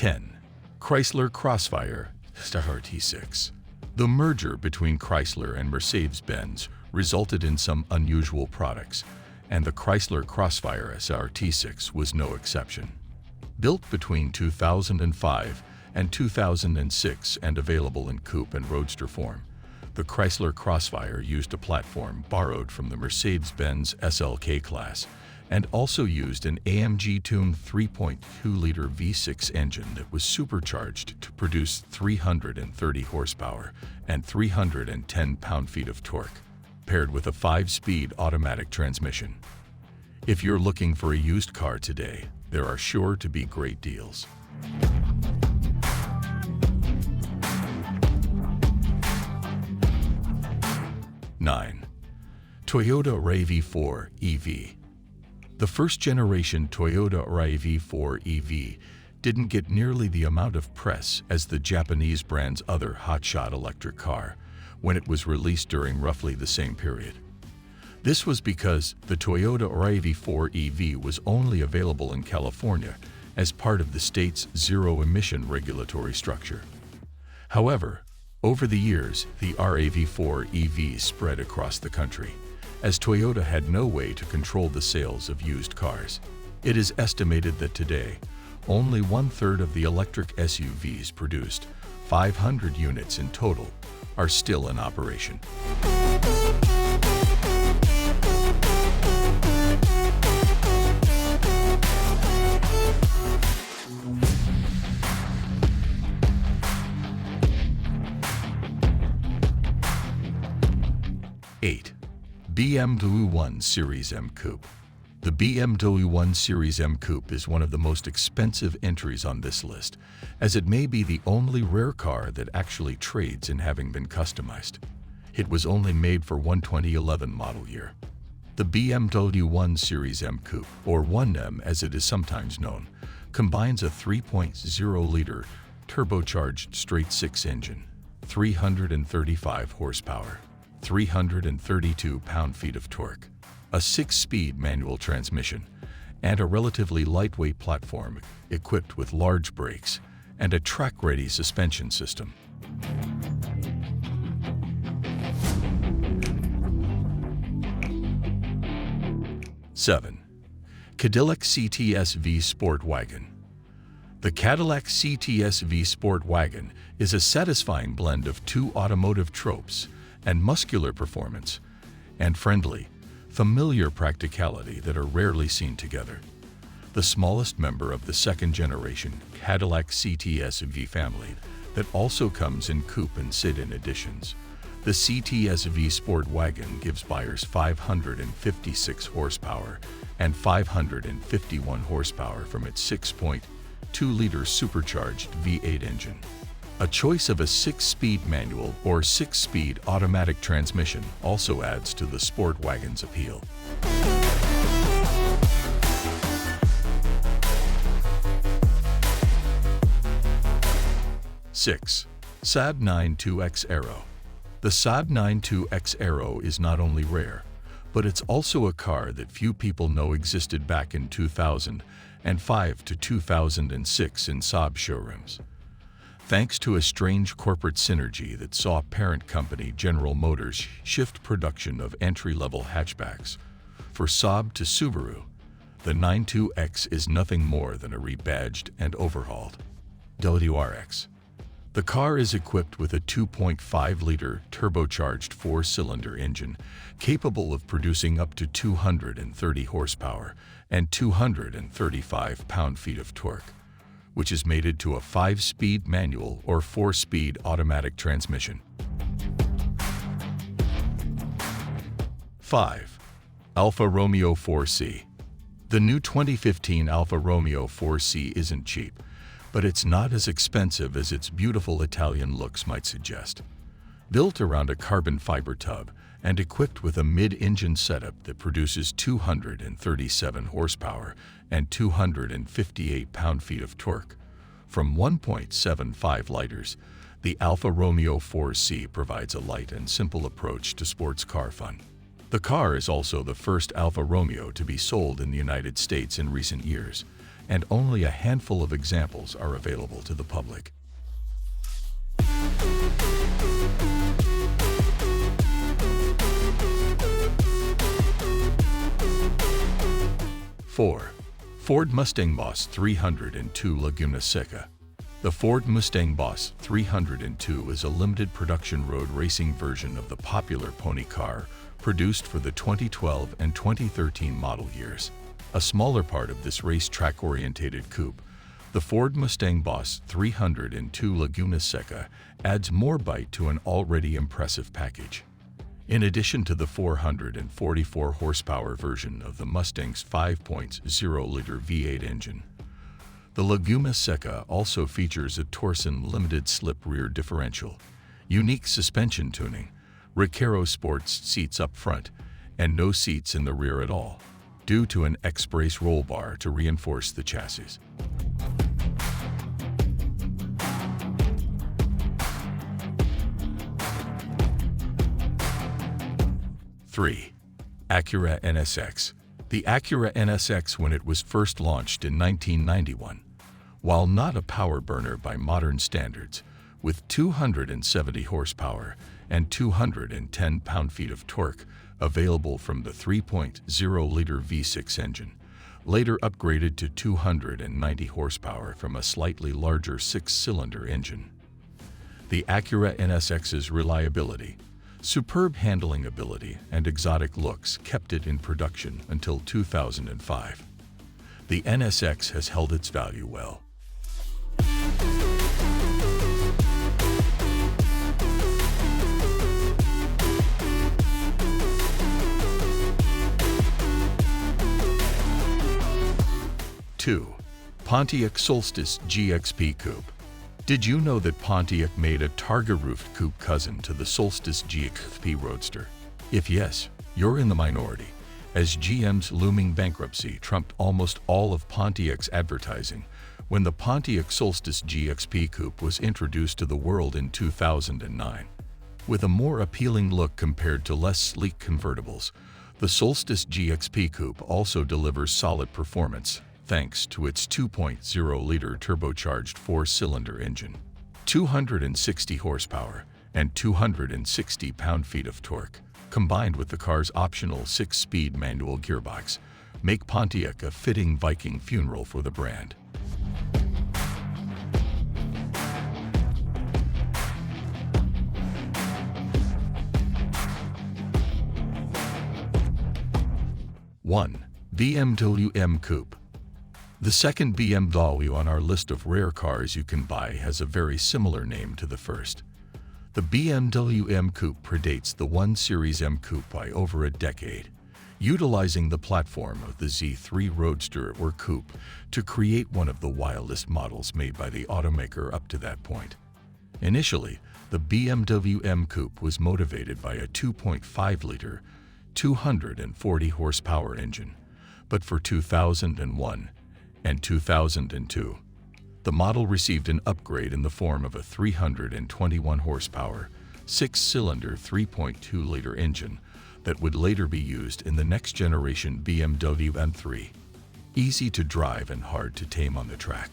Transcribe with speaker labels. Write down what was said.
Speaker 1: 10. Chrysler Crossfire SRT6. The merger between Chrysler and Mercedes-Benz resulted in some unusual products, and the Chrysler Crossfire SRT6 was no exception. Built between 2005 and 2006 and available in coupe and roadster form, the Chrysler Crossfire used a platform borrowed from the Mercedes-Benz SLK class and also used an AMG-tuned 3.2-liter V6 engine that was supercharged to produce 330 horsepower and 310 pound-feet of torque, paired with a 5-speed automatic transmission. If you're looking for a used car today, there are sure to be great deals. Nine. Toyota RAV4 EV. The first-generation Toyota RAV4 EV didn't get nearly the amount of press as the Japanese brand's other hotshot electric car when it was released during roughly the same period. This was because the Toyota RAV4 EV was only available in California as part of the state's zero-emission regulatory structure. However, over the years, the RAV4 EV spread across the country, as Toyota had no way to control the sales of used cars. It is estimated that today, only 1/3 of the electric SUVs produced, 500 units in total, are still in operation. Eight. BMW 1 Series M Coupe. The BMW 1 Series M Coupe is one of the most expensive entries on this list, as it may be the only rare car that actually trades in having been customized. It was only made for one 2011 model year. The BMW 1 Series M Coupe, or 1M as it is sometimes known, combines a 3.0-liter turbocharged straight-six engine, 335 horsepower, 332 pound-feet of torque, a 6-speed manual transmission, and a relatively lightweight platform equipped with large brakes and a track-ready suspension system. Seven. Cadillac CTS-V Sport Wagon. The Cadillac CTS-V Sport Wagon is a satisfying blend of two automotive tropes and muscular performance, and friendly, familiar practicality that are rarely seen together. The smallest member of the second-generation Cadillac CTS-V family that also comes in coupe and sedan editions, the CTS-V Sport Wagon gives buyers 556 horsepower and 551 horsepower from its 6.2-liter supercharged V8 engine. A choice of a 6-speed manual or 6-speed automatic transmission also adds to the Sport Wagon's appeal. Six. Saab 92X Aero. The Saab 92X Aero is not only rare, but it's also a car that few people know existed back in 2005 to 2006 in Saab showrooms. Thanks to a strange corporate synergy that saw parent company General Motors shift production of entry-level hatchbacks for Saab to Subaru, the 92X is nothing more than a rebadged and overhauled WRX. The car is equipped with a 2.5-liter turbocharged 4-cylinder engine capable of producing up to 230 horsepower and 235 pound-feet of torque, which is mated to a 5-speed manual or 4-speed automatic transmission. 5. Alfa Romeo 4C. The new 2015 Alfa Romeo 4C isn't cheap, but it's not as expensive as its beautiful Italian looks might suggest. Built around a carbon fiber tub and equipped with a mid-engine setup that produces 237 horsepower and 258 pound-feet of torque. From 1.75 liters, the Alfa Romeo 4C provides a light and simple approach to sports car fun. The car is also the first Alfa Romeo to be sold in the United States in recent years, and only a handful of examples are available to the public. 4. Ford Mustang Boss 302 Laguna Seca. The Ford Mustang Boss 302 is a limited production road racing version of the popular pony car produced for the 2012 and 2013 model years. A smaller part of this racetrack-orientated coupe, the Ford Mustang Boss 302 Laguna Seca adds more bite to an already impressive package. In addition to the 444 horsepower version of the Mustang's 5.0-liter V8 engine, the Laguna Seca also features a Torsen limited slip rear differential, unique suspension tuning, Recaro sports seats up front, and no seats in the rear at all, due to an X-brace roll bar to reinforce the chassis. 3. Acura NSX. The Acura NSX, when it was first launched in 1991, while not a power burner by modern standards, with 270 horsepower and 210 pound-feet of torque available from the 3.0-liter V6 engine, later upgraded to 290 horsepower from a slightly larger 6-cylinder engine. The Acura NSX's reliability, superb handling ability, and exotic looks kept it in production until 2005. The NSX has held its value well. 2. Pontiac Solstice GXP Coupe. Did you know that Pontiac made a Targa-roofed coupe cousin to the Solstice GXP Roadster? If yes, you're in the minority, as GM's looming bankruptcy trumped almost all of Pontiac's advertising when the Pontiac Solstice GXP Coupe was introduced to the world in 2009. With a more appealing look compared to less sleek convertibles, the Solstice GXP Coupe also delivers solid performance thanks to its 2.0-liter turbocharged 4-cylinder engine. 260 horsepower and 260 pound-feet of torque, combined with the car's optional 6-speed manual gearbox, make Pontiac a fitting Viking funeral for the brand. 1. BMW M Coupe. The second BMW on our list of rare cars you can buy has a very similar name to the first. The BMW M Coupe predates the 1 Series M Coupe by over a decade, utilizing the platform of the Z3 Roadster or Coupe to create one of the wildest models made by the automaker up to that point. Initially, the BMW M Coupe was motivated by a 2.5-liter, 240 horsepower engine, but for 2001 and 2002, the model received an upgrade in the form of a 321 horsepower, 6-cylinder 3.2-liter engine that would later be used in the next-generation BMW M3. Easy to drive and hard to tame on the track.